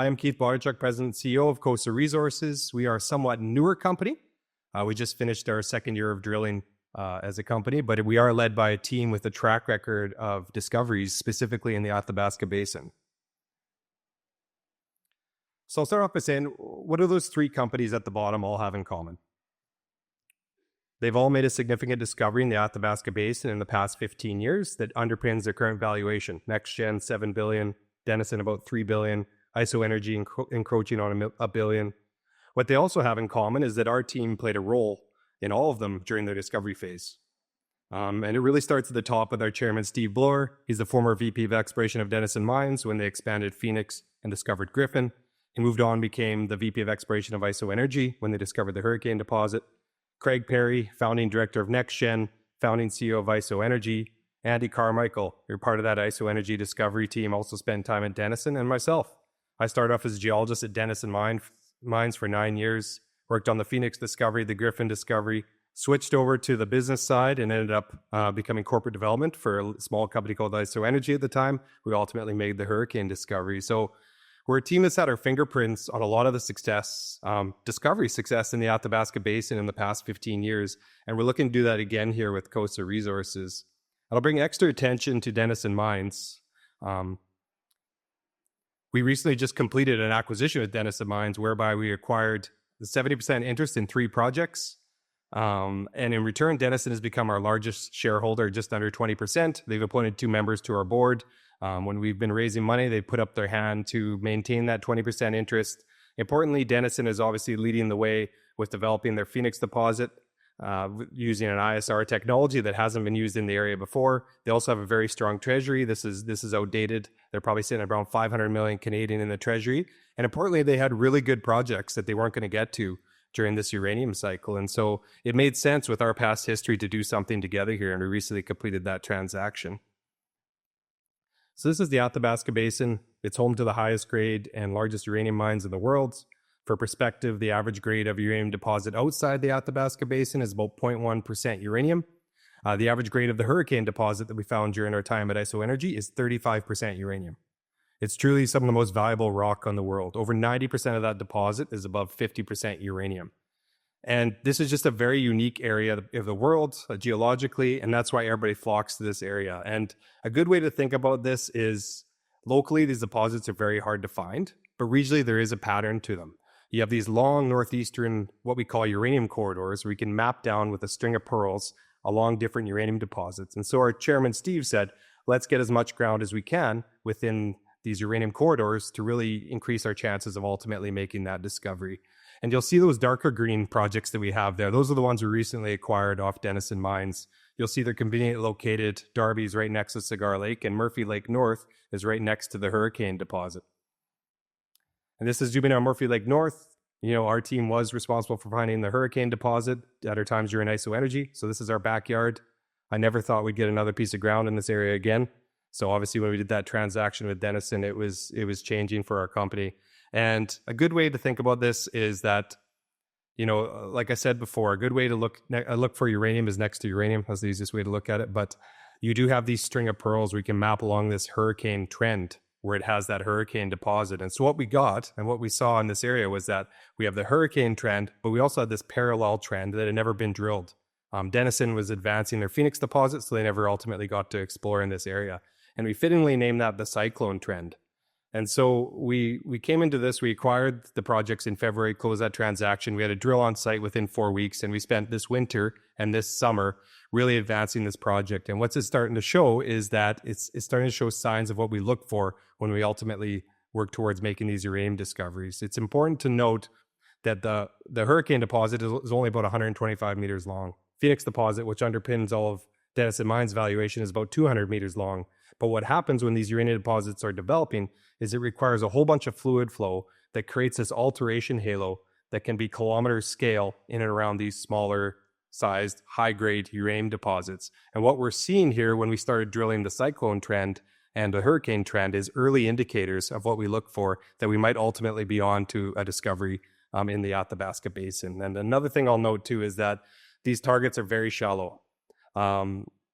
I am Keith Bodnarchuk, President and CEO of Cosa Resources. We are a somewhat newer company. We just finished our second year of drilling as a company, but we are led by a team with a track record of discoveries, specifically in the Athabasca Basin. So I'll start off by saying, what do those three companies at the bottom all have in common? They've all made a significant discovery in the Athabasca Basin in the past 15 years that underpins their current valuation. NextGen, $7 billion, Denison, about $3 billion, IsoEnergy encroaching on $1 billion. What they also have in common is that our team played a role in all of them during their discovery phase. And it really starts at the top with our chairman, Steve Bloor. He's the former VP of Exploration of Denison Mines when they expanded Phoenix and discovered Griffin. He moved on, became the VP of Exploration of IsoEnergy when they discovered the Hurricane deposit. Craig Perry, founding director of NextGen, founding CEO of IsoEnergy. Andy Carmichael, you're part of that IsoEnergy discovery team, also spent time at Denison, and myself. I started off as a geologist at Denison Mines for 9 years, worked on the Phoenix discovery, the Griffin discovery, switched over to the business side and ended up becoming corporate development for a small company called IsoEnergy at the time. We ultimately made the Hurricane discovery. So we're a team that's had our fingerprints on a lot of the success, discovery success in the Athabasca Basin in the past 15 years. And we're looking to do that again here with Cosa Resources. I'll bring extra attention to Denison Mines. We recently just completed an acquisition with Denison Mines whereby we acquired the 70% interest in 3 projects. And in return, Denison has become our largest shareholder, just under 20%. They've appointed 2 members to our board. When we've been raising money, they put up their hand to maintain that 20% interest. Importantly, Denison is obviously leading the way with developing their Phoenix deposit using an ISR technology that hasn't been used in the area before. They also have a very strong treasury. This is outdated. They're probably sitting at around 500 million Canadian in the treasury. And importantly, they had really good projects that they weren't going to get to during this uranium cycle. And so it made sense with our past history to do something together here. And we recently completed that transaction. So this is the Athabasca Basin. It's home to the highest grade and largest uranium mines in the world. For perspective, the average grade of a uranium deposit outside the Athabasca Basin is about 0.1% uranium. The average grade of the Hurricane deposit that we found during our time at IsoEnergy is 35% uranium. It's truly some of the most valuable rock on the world. Over 90% of that deposit is above 50% uranium. And this is just a very unique area of the world geologically, and that's why everybody flocks to this area. And a good way to think about this is locally, these deposits are very hard to find, but regionally there is a pattern to them. You have these long northeastern, what we call uranium corridors, where you can map down with a string of pearls along different uranium deposits. And so our chairman, Steve, said, let's get as much ground as we can within these uranium corridors to really increase our chances of ultimately making that discovery. And you'll see those darker green projects that we have there. Those are the ones we recently acquired off Denison Mines. You'll see they're conveniently located. Darby's right next to Cigar Lake, and Murphy Lake North is right next to the Hurricane deposit. And this is zooming on Murphy Lake North. You know, our team was responsible for finding the Hurricane deposit at our times during IsoEnergy. So this is our backyard. I never thought we'd get another piece of ground in this area again. So obviously when we did that transaction with Denison, it was changing for our company. And a good way to think about this is that, you know, like I said before, a good way to look for uranium is next to uranium. That's the easiest way to look at it. But you do have these string of pearls where you can map along this Hurricane trend where it has that Hurricane deposit. And so what we got and what we saw in this area was that we have the Hurricane trend, but we also had this parallel trend that had never been drilled. Denison was advancing their Phoenix deposit, so they never ultimately got to explore in this area. And we fittingly named that the Cyclone trend. And so we came into this, we acquired the projects in February, closed that transaction. We had a drill on site within 4 weeks, and we spent this winter and this summer really advancing this project. And what's it starting to show is that it's starting to show signs of what we look for when we ultimately work towards making these uranium discoveries. It's important to note that the Hurricane deposit is only about 125 meters long. Phoenix deposit, which underpins all of Denison Mines' valuation, is about 200 meters long. But what happens when these uranium deposits are developing is it requires a whole bunch of fluid flow that creates this alteration halo that can be kilometer scale in and around these smaller sized high-grade uranium deposits. And what we're seeing here when we started drilling the Cyclone trend and the Hurricane trend is early indicators of what we look for that we might ultimately be on to a discovery in the Athabasca Basin. And another thing I'll note too is that these targets are very shallow.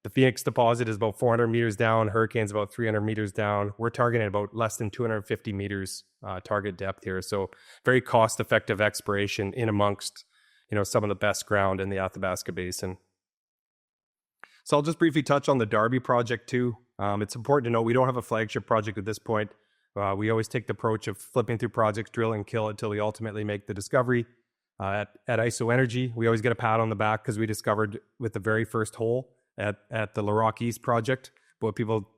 The Phoenix deposit is about 400 meters down. Hurricane's about 300 meters down. We're targeting about less than 250 meters target depth here. So very cost-effective exploration in amongst, some of the best ground in the Athabasca Basin. So I'll just briefly touch on the Darby project too. It's important to know we don't have a flagship project at this point. We always take the approach of flipping through projects, drill and kill until we ultimately make the discovery. At ISO Energy, we always get a pat on the back because we discovered with the very first hole at the Laroque East project. But what people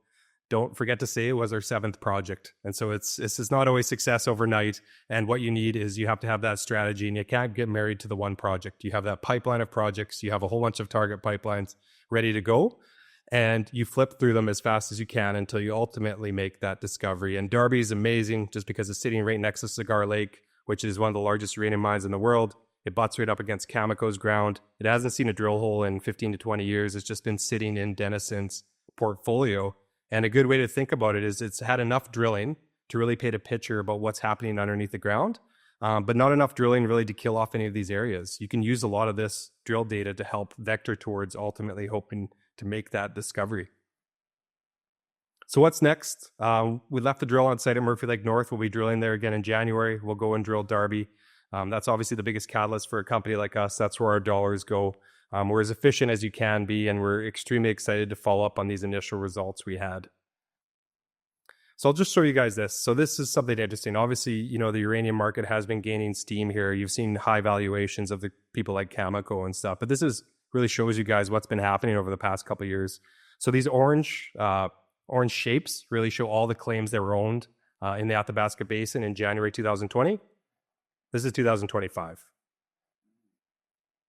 don't forget to say was our 7th project. And so it's not always success overnight. And what you need is you have to have that strategy, and you can't get married to the one project. You have that pipeline of projects. You have a whole bunch of target pipelines ready to go, and you flip through them as fast as you can until you ultimately make that discovery. And Darby is amazing just because it's sitting right next to Cigar Lake, which is one of the largest uranium mines in the world. It butts right up against Cameco's ground. It hasn't seen a drill hole in 15 to 20 years. It's just been sitting in Denison's portfolio. And a good way to think about it is it's had enough drilling to really paint a picture about what's happening underneath the ground, but not enough drilling really to kill off any of these areas. You can use a lot of this drill data to help vector towards ultimately hoping to make that discovery. So what's next? We left the drill on site at Murphy Lake North. We'll be drilling there again in January. We'll go and drill Darby. That's obviously the biggest catalyst for a company like us. That's where our dollars go. We're as efficient as you can be, and we're extremely excited to follow up on these initial results we had. So I'll just show you guys this. So this is something interesting. Obviously, the uranium market has been gaining steam here. You've seen high valuations of the people like Cameco and stuff, but this really shows you guys what's been happening over the past couple of years. So these orange shapes really show all the claims that were owned in the Athabasca Basin in January 2020. This is 2025.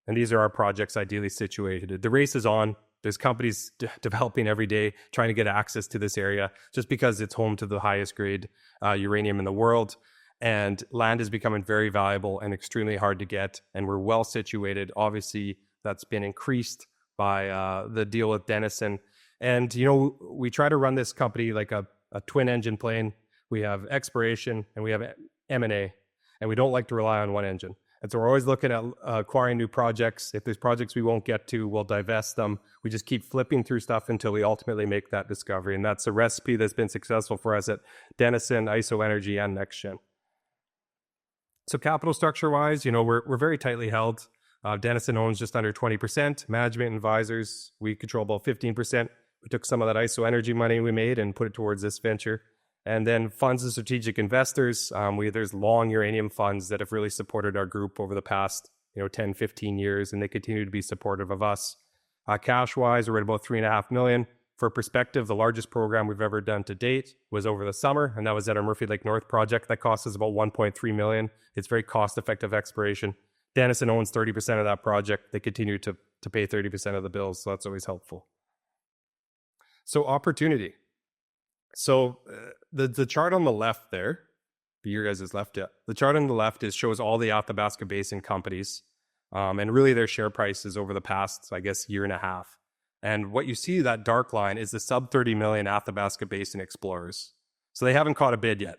And these are our projects ideally situated. The race is on. There's companies developing every day, trying to get access to this area just because it's home to the highest grade uranium in the world. And land is becoming very valuable and extremely hard to get. And we're well situated. Obviously, that's been increased by the deal with Denison. And, we try to run this company like a twin engine plane. We have exploration and we have M&A, and we don't like to rely on one engine. And so we're always looking at acquiring new projects. If there's projects we won't get to, we'll divest them. We just keep flipping through stuff until we ultimately make that discovery. And that's a recipe that's been successful for us at Denison, ISO Energy, and NextGen. So capital structure-wise, we're very tightly held. Denison owns just under 20%. Management and advisors, we control about 15%. We took some of that ISO Energy money we made and put it towards this venture. And then funds and strategic investors, there's long uranium funds that have really supported our group over the past 10, 15 years, and they continue to be supportive of us. Cash-wise, we're at about $3.5 million. For perspective, the largest program we've ever done to date was over the summer, and that was at our Murphy Lake North project. That cost us about $1.3 million. It's very cost-effective exploration. Denison owns 30% of that project. They continue to pay 30% of the bills, so that's always helpful. So opportunity. So the chart on the left there, your guys' left, yeah. The chart on the left shows all the Athabasca Basin companies, and really their share prices over the past, year and a half. And what you see, that dark line, is the sub 30 million Athabasca Basin explorers. So they haven't caught a bid yet.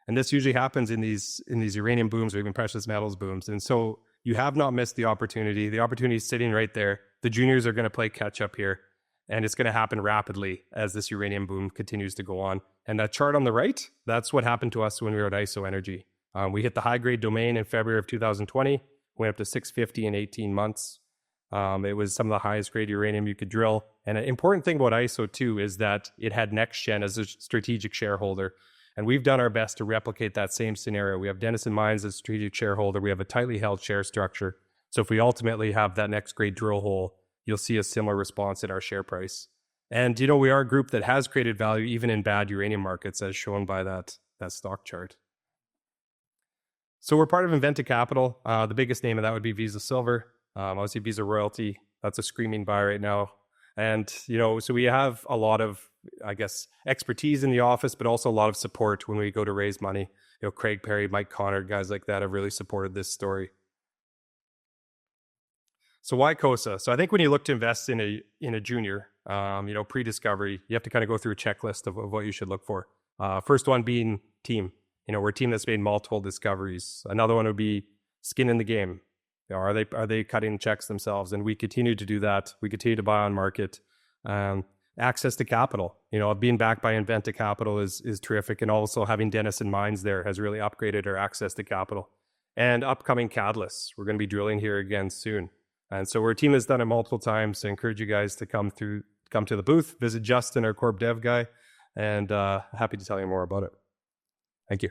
And this usually happens in these uranium booms or even precious metals booms. And so you have not missed the opportunity. The opportunity is sitting right there. The juniors are going to play catch up here. And it's going to happen rapidly as this uranium boom continues to go on. And that chart on the right, that's what happened to us when we were at ISO Energy. We hit the high-grade domain in February of 2020, went up to 650 in 18 months. It was some of the highest-grade uranium you could drill. And an important thing about ISO, too, is that it had NextGen as a strategic shareholder. And we've done our best to replicate that same scenario. We have Denison Mines as a strategic shareholder. We have a tightly held share structure. So if we ultimately have that next-grade drill hole, you'll see a similar response in our share price. And, we are a group that has created value even in bad uranium markets, as shown by that stock chart. So we're part of Inventa Capital. The biggest name of that would be Visa Silver. Obviously, Visa Royalty. That's a screaming buy right now. And, so we have a lot of, expertise in the office, but also a lot of support when we go to raise money. Craig Perry, Mike Connor, guys like that have really supported this story. So why COSA? So I think when you look to invest in a junior, pre-discovery, you have to kind of go through a checklist of what you should look for. First one being team. We're a team that's made multiple discoveries. Another one would be skin in the game. Are they cutting checks themselves? And we continue to do that. We continue to buy on market. Access to capital, being backed by Inventa Capital is terrific, and also having Denison Mines there has really upgraded our access to capital. And upcoming catalysts, we're going to be drilling here again soon, and so our team has done it multiple times. So I encourage you guys to come to the booth, visit Justin, our Corp Dev guy, and happy to tell you more about it. Thank you.